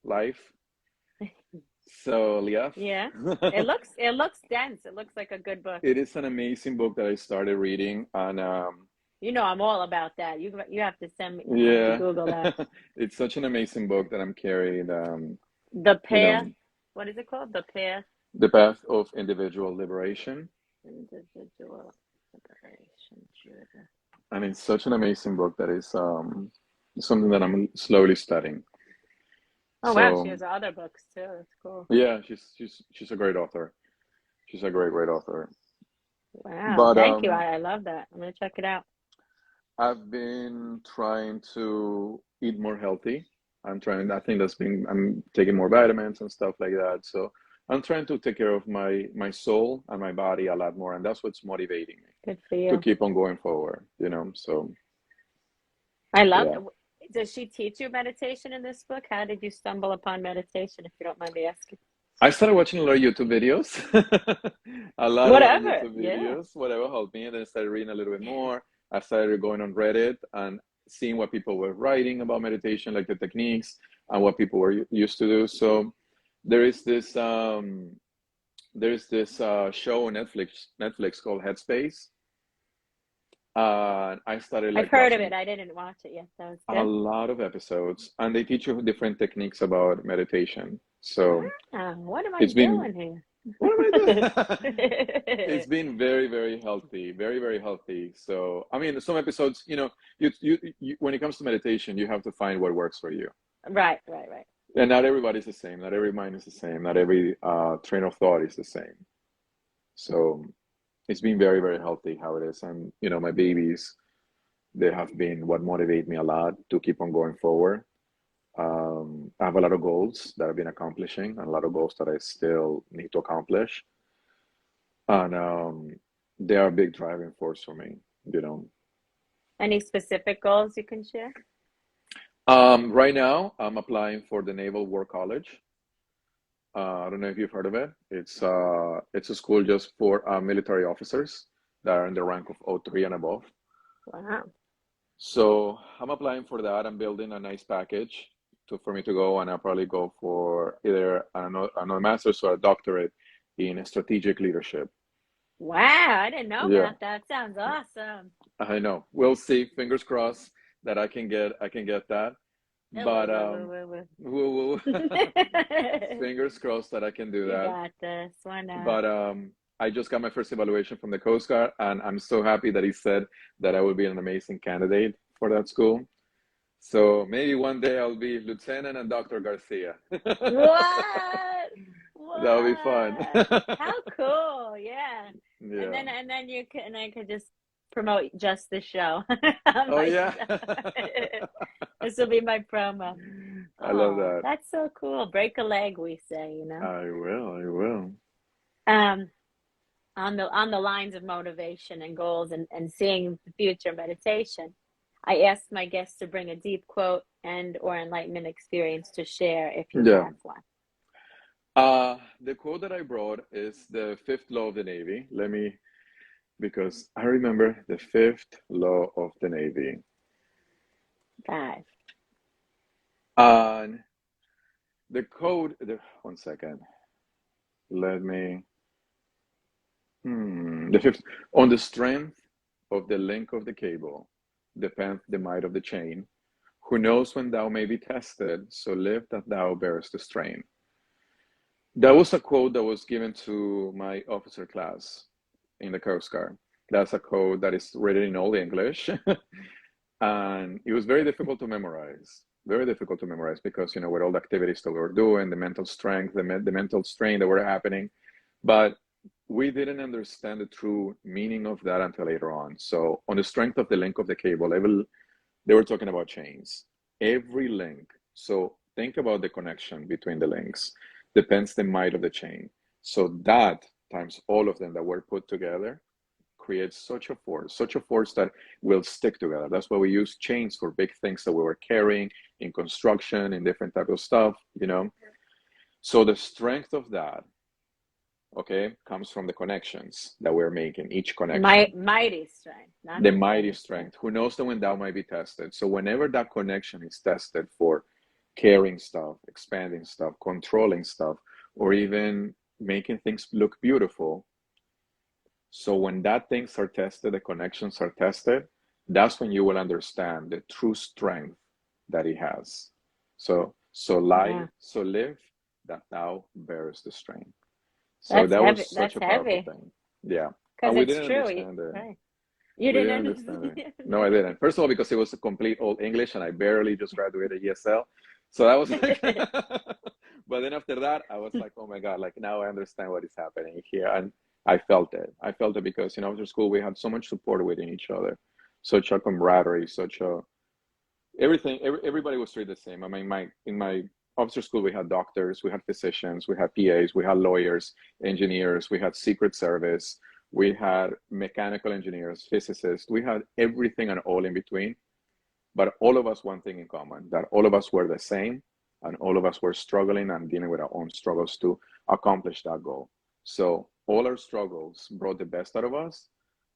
Life. So Leaf. Yeah. It looks dense. It looks like a good book. It is an amazing book that I started reading, and You know, I'm all about that. You have to send me. I have to yeah, Google that. it's such an amazing book that I'm carrying. The You path. know, What is it called? The path. The Path of Individual Liberation, Individual liberation. Judah. and it's such an amazing book that is something that I'm slowly studying. Oh wow, she So has other books too. That's cool. yeah, she's a great author. She's a great author. Wow, But thank you. I love that. I'm gonna check it out. I've been trying to eat more healthy. I think I'm taking more vitamins and stuff like that. So I'm trying to take care of my soul and my body a lot more, and that's what's motivating me Good for to you. keep on going forward. So I love yeah. that. Does she teach you meditation in this book? How did you stumble upon meditation, if you don't mind me asking? I started watching a lot of YouTube videos, a lot of Whatever. YouTube Yeah. videos, whatever helped me, and then I started reading a little bit more. I started going on Reddit and seeing what people were writing about meditation, like the techniques and what people were used to do. So there is this show on Netflix called Headspace. I started I've like heard of watching it. I didn't watch it yet. That was a good. lot of episodes, and they teach you different techniques about meditation. So Wow, what am I it's been doing here? what am I doing? It's been very healthy, very healthy. So I mean, some episodes, you when it comes to meditation, you have to find what works for you. Right. And not everybody's the same. Not every mind is the same. Not every train of thought is the same. So it's been very healthy how it is. And my babies, they have been what motivate me a lot to keep on going forward. I have a lot of goals that I've been accomplishing, and a lot of goals that I still need to accomplish. And they are a big driving force for me, you know. Any specific goals you can share? Right now, I'm applying for the Naval War College. I don't know if you've heard of it. It's a school just for military officers that are in the rank of O3 and above. Wow. So I'm applying for that. I'm building a nice package for me to go, and I'll probably go for either another master's or a doctorate in strategic leadership. Wow, I didn't know Yeah, about that. Sounds awesome. I know. We'll see. Fingers crossed that I can get that. Yeah, woo, But woo, woo, woo, woo, woo. woo. Fingers crossed that I can do You that. got this. Why not? But I just got my first evaluation from the Coast Guard, and I'm so happy that he said that I would be an amazing candidate for that school. So maybe one day I'll be Lieutenant and Dr. Garcia. What? That would be fun. What? How cool. Yeah. And Yeah. then you can and I could just promote just the show on Oh my yeah. show. This will be my promo. I love Oh, that. that's so cool. Break a leg, we say. I will. Um, on the lines of motivation and goals and seeing the future meditation, I asked my guests to bring a deep quote and or enlightenment experience to share if you Yeah. have one. The quote that I brought is the fifth law of the Navy. Because I remember the fifth law of the Navy. Five. And the code, one second, let me, the fifth, on the strength of the link of the cable depends the might of the chain. Who knows when thou may be tested, so live that thou bearest the strain. That was a quote that was given to my officer class in the Coast Guard. That's a quote that is written in Old English. And it was very difficult to memorize. Very difficult to memorize because, you know, with all the activities that we were doing, the mental strength, the mental strain that were happening. But we didn't understand the true meaning of that until later on. So on the strength of the link of the cable, they were talking about chains. Every link. So think about the connection between the links. Depends the might of the chain. So that times all of them that were put together creates such a force that will stick together. That's why we use chains for big things that we were carrying in construction, in different type of stuff, you know. So the strength of that, okay, comes from the connections that we're making, each connection. Mighty strength. Not the mighty strength. Who knows when thou might be tested? So whenever that connection is tested for carrying stuff, expanding stuff, controlling stuff, or even making things look beautiful. So when that things are tested, the connections are tested, that's when you will understand the true strength that he has. So live that thou bearest the strain. So that's that heavy. was such That's a powerful heavy. thing. Yeah. Because We it's didn't true. understand it. Right. You We didn't didn't understand it. understand. No, I didn't. First of all, because it was a complete old English and I barely just graduated ESL. So that was like, but then after that, I was like, oh my God, like now I understand what is happening here. And I felt it. I felt it because, you know, after school, we had so much support within each other, such a camaraderie, everybody was treated the same. I mean, in my officer school, we had doctors, we had physicians, we had PAs, we had lawyers, engineers, we had Secret Service, we had mechanical engineers, physicists, we had everything and all in between. But all of us, one thing in common, that all of us were the same and all of us were struggling and dealing with our own struggles to accomplish that goal. So all our struggles brought the best out of us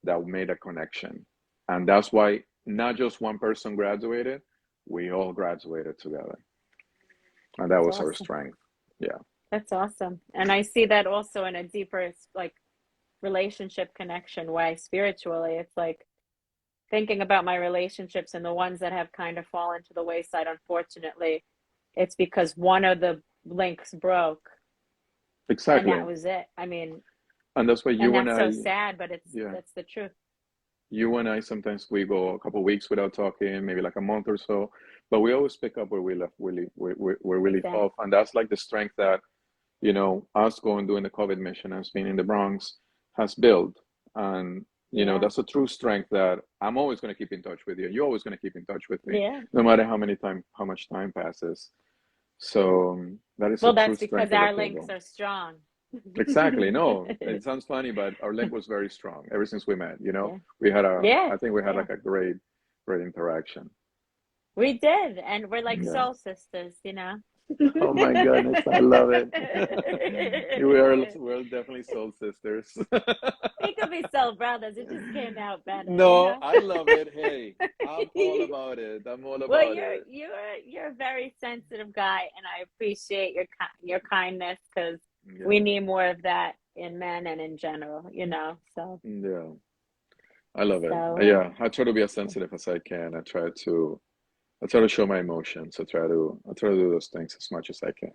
that made a connection. And that's why not just one person graduated, we all graduated together. And that was awesome. our strength. Yeah. That's awesome. And I see that also in a deeper, like, relationship connection way spiritually. It's like thinking about my relationships and the ones that have kind of fallen to the wayside, unfortunately, it's because one of the links broke. Exactly. And that was it. I mean, and that's why that's so sad, but that's the truth. You and I, sometimes we go a couple of weeks without talking, maybe like a month or so, but we always pick up where we left, where we leave off. And that's like the strength that, you know, us going doing the COVID mission, us being in the Bronx, has built. And, you know, that's a true strength that I'm always going to keep in touch with you. You're always going to keep in touch with me, no matter how much time passes. So that is that's because our links are strong. Exactly. No, it sounds funny, but our link was very strong ever since we met. You know, we had I think we had like a great interaction. We did, and we're like soul sisters, you know. Oh my goodness, I love it. We're definitely soul sisters. We could be soul brothers. It just came out better. No, you know? I love it. Hey, I'm all about it. I'm all about it. You're a very sensitive guy, and I appreciate your kindness because we need more of that in men and in general, you know. So yeah, I love it. Yeah, I try to be as sensitive as I can. I try to show my emotions. I try to do those things as much as I can.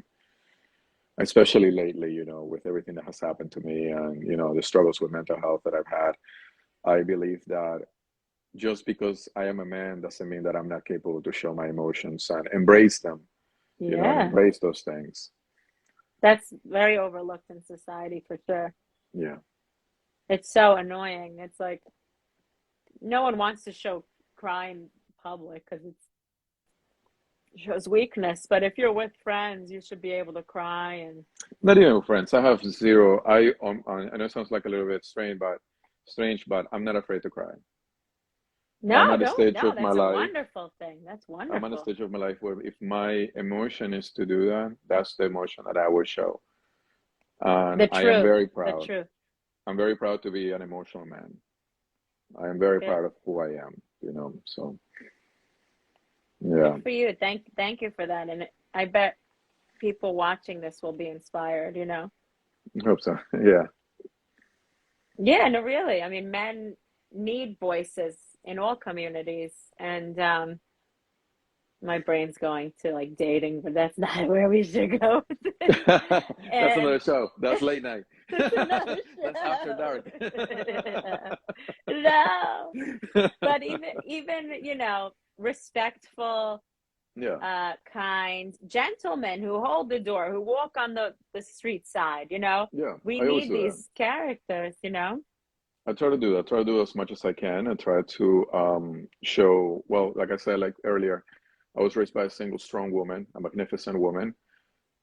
Especially lately, you know, with everything that has happened to me and, you know, the struggles with mental health that I've had. I believe that just because I am a man doesn't mean that I'm not capable to show my emotions and embrace them. You know, and embrace those things. That's very overlooked in society for sure. Yeah. It's so annoying. It's like no one wants to cry in public because it shows weakness. But if you're with friends, you should be able to cry. And not even with friends. I have zero. I know it sounds like a little bit strange, but I'm not afraid to cry. That's a wonderful thing. That's wonderful. I'm on a stage of my life where if my emotion is to do that, that's the emotion that I will show. And I am very proud. I'm very proud to be an emotional man. I am very proud of who I am, you know, so. Yeah, Good for you. Thank you for that. And I bet people watching this will be inspired, you know? I hope so. Yeah. Yeah, no, really. I mean, men need voices in all communities. And my brain's going to like dating, but that's not where we should go with this. That's And another show. That's late night. that's another That's after show. dark. No. But even, you know, respectful, Yeah, kind gentlemen who hold the door, who walk on the street side, you know. yeah. We I always need do that. these characters, you know. I try to do that. I try to do as much as I can. I try to show, well, like I said, like earlier, I was raised by a single strong woman, a magnificent woman,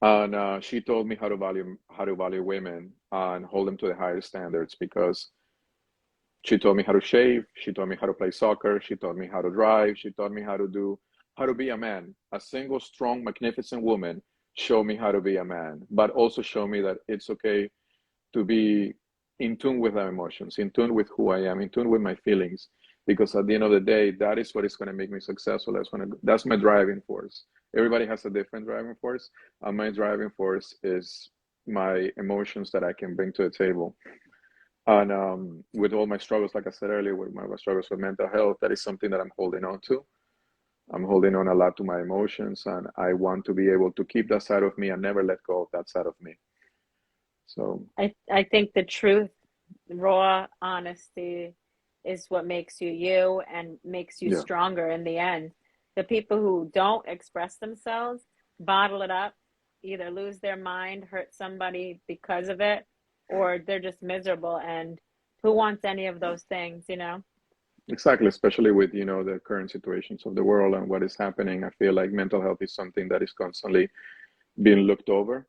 and she told me how to value women and hold them to the highest standards because she taught me how to shave, she taught me how to play soccer, she taught me how to drive, she taught me how to be a man. A single strong magnificent woman showed me how to be a man, but also showed me that it's okay to be in tune with our emotions, in tune with who I am, in tune with my feelings. Because at the end of the day, that is what is going to make me successful. That's my driving force. Everybody has a different driving force, and my driving force is my emotions that I can bring to the table. And with all my struggles, like I said earlier, with my struggles with mental health, that is something that I'm holding on to. I'm holding on a lot to my emotions, and I want to be able to keep that side of me and never let go of that side of me. So, I think the truth, raw honesty is what makes you you and makes you yeah. stronger in the end. The people who don't express themselves, bottle it up, either lose their mind, hurt somebody because of it, or they're just miserable. And who wants any of those things, you know? Exactly, especially with, the current situations of the world and what is happening. I feel like mental health is something that is constantly being looked over.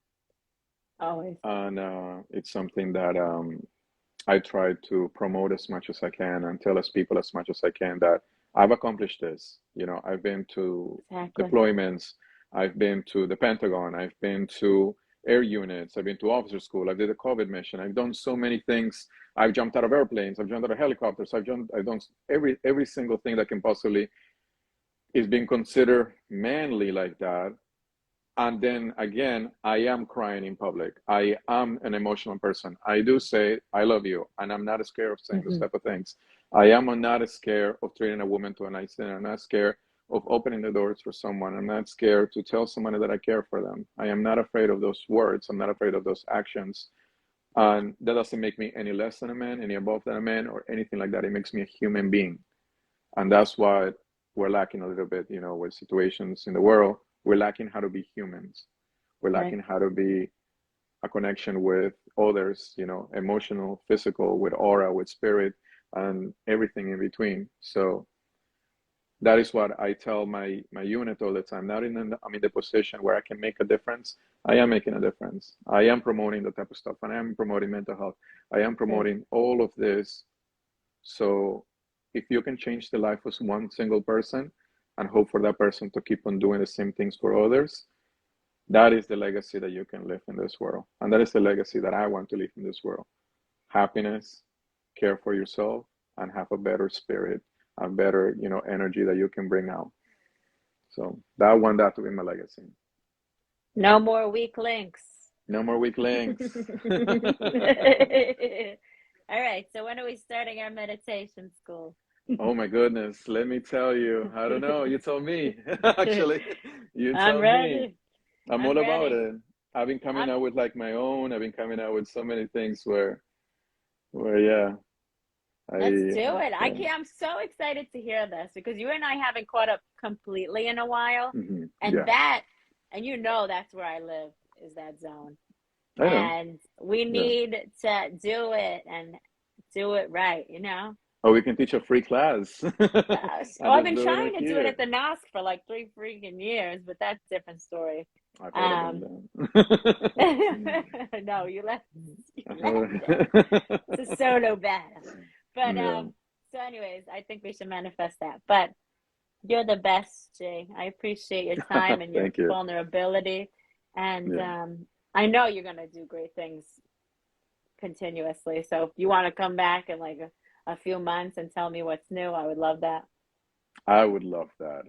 Always. And it's something that I try to promote as much as I can and tell as people as much as I can that I've accomplished this. I've been to Exactly. deployments, I've been to the Pentagon, I've been to air units, I've been to officer school, I did a COVID mission, I've done so many things. I've jumped out of airplanes, I've jumped out of helicopters, I've done every single thing that can possibly is being considered manly like that. And then again, I am crying in public. I am an emotional person. I do say I love you, and I'm not scared of saying those Hmm. type of things. I am not scared of treating a woman to a nice dinner. I'm not scared of opening the doors for someone. I'm not scared to tell someone that I care for them. I am not afraid of those words. I'm not afraid of those actions. And that doesn't make me any less than a man, any above than a man, or anything like that. It makes me a human being. And that's what we're lacking a little bit, with situations in the world. We're lacking how to be humans. We're Right. lacking how to be a connection with others, emotional, physical, with aura, with spirit, and everything in between. So that is what I tell my unit all the time. Now I'm in the position where I can make a difference. I am making a difference. I am promoting the type of stuff, and I am promoting mental health. I am Good. promoting all of this. So if you can change the life of one single person and hope for that person to keep on doing the same things for others, that is the legacy that you can live in this world. And that is the legacy that I want to live in this world. Happiness, care for yourself, and have a better spirit, a better, energy that you can bring out. So that I want that to be my legacy. No more weak links. No more weak links. All right. So when are we starting our meditation school? Oh my goodness, let me tell you. I don't know. You tell me. Actually, you I'm tell me. ready. I'm I'm all about ready. it. I've been coming I'm out with like my own. I've been coming out with so many things where yeah, Let's I do it. yeah. I'm so excited to hear this because you and I haven't caught up completely in a while. And Yeah, that, and you know that's where I live, is that zone. I know. And we Yeah. need to do it and do it right, you know? Oh, we can teach a free class Oh, and I've just been do it trying to do it here. at the NOSC for like 3 freaking years, but that's a different story. I've heard of Um, them. no, you I've left heard it. of It's a solo battle. But Yeah. so anyways, I think we should manifest that. But you're the best, Jay. I appreciate your time and your Thank you. vulnerability. And Yeah. I know you're gonna do great things continuously. So if you want to come back in like a few months and tell me what's new, I would love that. I would love that.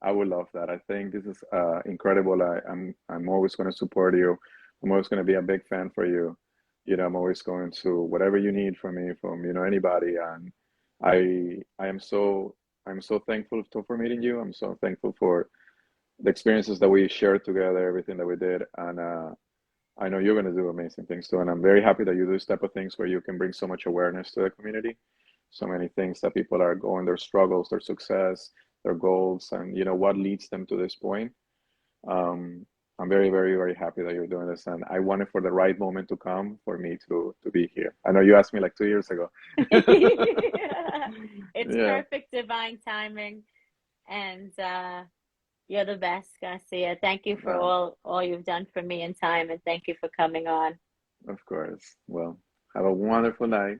I would love that. I think this is incredible. I'm always going to support you. I'm always going to be a big fan for you. I'm always going to whatever you need from me, from anybody. And I am so thankful for meeting you. I'm so thankful for the experiences that we shared together, everything that we did, and I know you're going to do amazing things too. And I'm very happy that you do this type of things where you can bring so much awareness to the community, so many things that people are going, their struggles, their success, their goals, and what leads them to this point. Um, I'm very, very, very happy that you're doing this, and I wanted for the right moment to come for me to be here. I know you asked me like 2 years ago. It's Yeah, perfect divine timing, and you're the best, Garcia. Thank you for uh, all you've done for me in time, and thank you for coming on. of course. Well, have a wonderful night.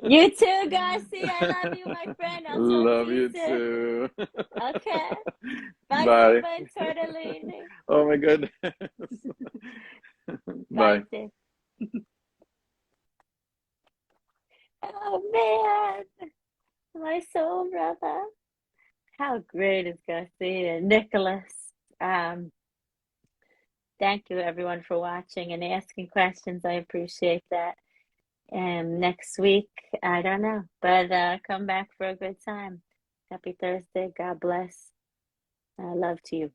You too, Garcia. I love you, my friend. I'll talk to Love you you soon. too. Okay. Bye, Bye. Simba and Tortellini. Oh my goodness. Bye, Bye. sis. Oh, man. My soul brother. How great is Garcia? Nicholas. Um, Thank you, everyone, for watching and asking questions. I appreciate that. And next week, I don't know, but come back for a good time. Happy Thursday. God bless. Love to you.